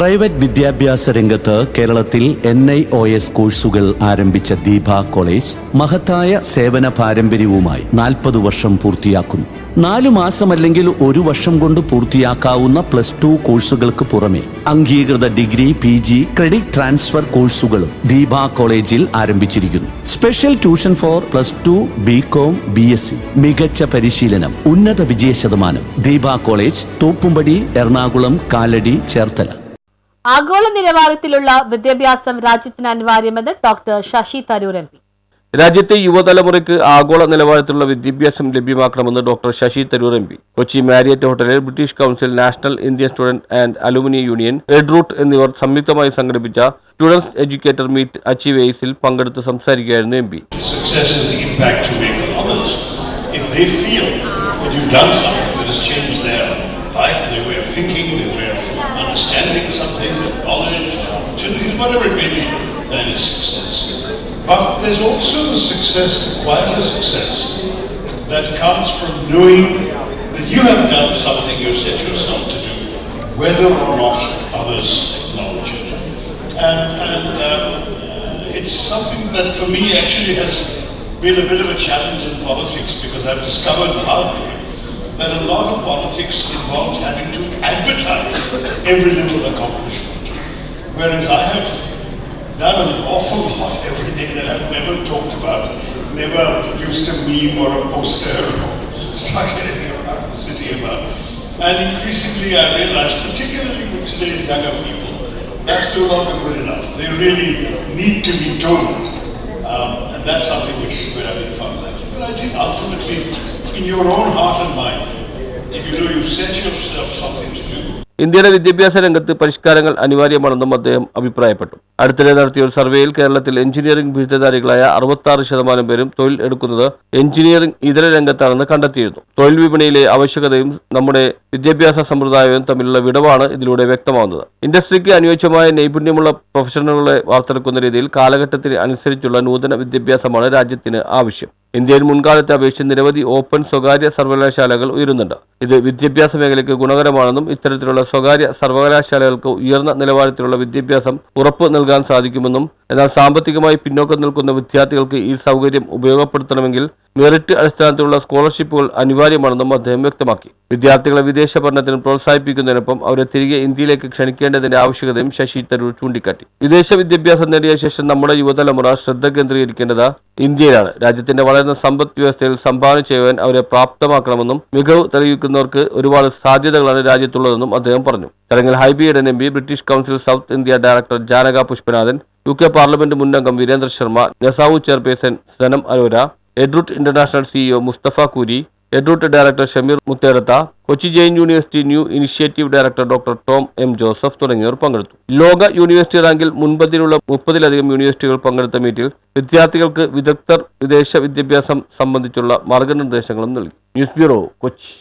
Private വിദ്യാഭ്യാസ രംഗത്ത് കേരളത്തിൽ NIOS കോഴ്സുകൾ ആരംഭിച്ച ദീപ കോളേജ് മഹത്തായ സേവന പാരമ്പര്യവുമായി 40 വർഷം പൂർത്തിയാക്കുന്നു. 4 മാസം അല്ലെങ്കിൽ 1 വർഷം കൊണ്ട് പൂർത്തിയാക്കാവുന്ന +2 കോഴ്സുകൾക്ക് പുറമെ അംഗീകൃത ഡിഗ്രി, PG, ക്രെഡിറ്റ് ട്രാൻസ്ഫർ കോഴ്സുകളും ദീപ കോളേജിൽ ആരംഭിച്ചിരിക്കുന്നു. Special tuition for +2, BCom, BSc, മികച്ച പരിശീലനം, ഉന്നത വിജയശതമാനം. ദീപ കോളേജ്, തോപ്പുംപടി, എറണാകുളം, കാലടി, ചേർത്തല. ആഗോള നിലവാരത്തിലുള്ള വിദ്യാഭ്യാസം രാജ്യത്തിന് അനിവാര്യമെന്ന് ഡോക്ടർ ശശി തരൂർ MP. രാജ്യത്തെ യുവതലമുറയ്ക്ക് ആഗോള നിലവാരത്തിലുള്ള വിദ്യാഭ്യാസം ലഭ്യമാക്കണമെന്ന് doctor Shashi Tharoor MP Kochi Marriott ഹോട്ടലിൽ British council, national Indian student and alumni union, Edroot എന്നിവർ സംയുക്തമായി സംഘടിപ്പിച്ച സ്റ്റുഡൻസ് എഡ്യൂക്കേറ്റർ മീറ്റ് അച്ചീവ് എയ്സിൽ പങ്കെടുത്ത് സംസാരിക്കുകയായിരുന്നു MP. Understanding something, their knowledge, their opportunities, whatever it may be, that is success. But there's also the success, the quieter success, that comes from knowing that you have done something you set yourself to do, whether or not others acknowledge it. And it's something that for me actually has been a bit of a challenge in politics, because I've discovered the hard way that a lot of politics involves having to advertise every little accomplishment. Whereas I have done an awful lot every day that I've never talked about, never produced a meme or a poster or stuck anything around the city about. And increasingly I realize, particularly with today's younger people, that's no longer good enough. They really need to be told. And that's something which we're having fun with. But I think ultimately, in your own heart and mind, if you know you've set yourself something to do. ഇന്ത്യയുടെ വിദ്യാഭ്യാസ രംഗത്ത് പരിഷ്കാരങ്ങൾ അനിവാര്യമാണെന്നും അദ്ദേഹം അഭിപ്രായപ്പെട്ടു. അടുത്തിടെ നടത്തിയ ഒരു സർവേയിൽ കേരളത്തിൽ എഞ്ചിനീയറിംഗ് ബിരുദധാരികളായ 66% പേരും തൊഴിൽ എടുക്കുന്നത് എഞ്ചിനീയറിംഗ് ഇതര രംഗത്താണെന്ന് കണ്ടെത്തിയിരുന്നു. തൊഴിൽ വിപണിയിലെ ആവശ്യകതയും നമ്മുടെ വിദ്യാഭ്യാസ സമ്പ്രദായവും തമ്മിലുള്ള വിടവാണ് ഇതിലൂടെ വ്യക്തമാവുന്നത്. ഇൻഡസ്ട്രിക്ക് അനുയോജ്യമായ നൈപുണ്യമുള്ള പ്രൊഫഷണലുകളെ വാർത്തെടുക്കുന്ന രീതിയിൽ കാലഘട്ടത്തിന് അനുസരിച്ചുള്ള നൂതന വിദ്യാഭ്യാസമാണ് രാജ്യത്തിന് ആവശ്യം. ഇന്ത്യയിൽ മുൻകാലത്തെ അപേക്ഷിച്ച് നിരവധി ഓപ്പൺ സ്വകാര്യ സർവകലാശാലകൾ ഉയരുന്നുണ്ട്. ഇത് വിദ്യാഭ്യാസ മേഖലയ്ക്ക് ഗുണകരമാണെന്നും ഇത്തരത്തിലുള്ള സ്വകാര്യ സർവകലാശാലകൾക്ക് ഉയർന്ന നിലവാരത്തിലുള്ള വിദ്യാഭ്യാസം ഉറപ്പു നൽകാൻ സാധിക്കുമെന്നും, എന്നാൽ സാമ്പത്തികമായി പിന്നോക്കം നിൽക്കുന്ന വിദ്യാർത്ഥികൾക്ക് ഈ സൗകര്യം ഉപയോഗപ്പെടുത്തണമെങ്കിൽ മെറിറ്റ് അടിസ്ഥാനത്തിലുള്ള സ്കോളർഷിപ്പുകൾ അനിവാര്യമാണെന്നും അദ്ദേഹം വ്യക്തമാക്കി. വിദ്യാർത്ഥികളെ വിദേശ പഠനത്തിന് പ്രോത്സാഹിപ്പിക്കുന്നതിനൊപ്പം അവരെ തിരികെ ഇന്ത്യയിലേക്ക് ക്ഷണിക്കേണ്ടതിന്റെ ആവശ്യകതയും ശശി തരൂർ ചൂണ്ടിക്കാട്ടി. വിദേശ വിദ്യാഭ്യാസം നേടിയ ശേഷം നമ്മുടെ യുവതലമുറ ശ്രദ്ധ കേന്ദ്രീകരിക്കേണ്ടത് ഇന്ത്യയിലാണ്. രാജ്യത്തിന്റെ വളരുന്ന സമ്പദ് വ്യവസ്ഥയിൽ സംഭാവന ചെയ്യുവാൻ അവരെ പ്രാപ്തമാക്കണമെന്നും മികവ് തെളിയിക്കുന്നവർക്ക് ഒരുപാട് സാധ്യതകളാണ് രാജ്യത്തുള്ളതെന്നും അദ്ദേഹം പറഞ്ഞു. ചടങ്ങിൽ Hibi Eden MP, British council south India director Janaka Pushpanathan, UK parliament മുന്നംഗം Virendra Sharma, NISAU chairperson Sanam Arora, Edroot international CEO Mustafa Koori, Edroot director Shameer Muthedath, Kochi Jain university new initiative director doctor Tom M. Joseph തുടങ്ങിയവർ പങ്കെടുത്തു. ലോക യൂണിവേഴ്സിറ്റി റാങ്കിൽ മുൻപന്തിയിലുള്ള 30-ലധികം യൂണിവേഴ്സിറ്റികൾ പങ്കെടുത്ത മീറ്റിൽ വിദ്യാർത്ഥികൾക്ക് വിദഗ്ധർ വിദേശ വിദ്യാഭ്യാസം സംബന്ധിച്ചുള്ള മാർഗനിർദ്ദേശങ്ങളും നൽകി. News bureau, Kochi.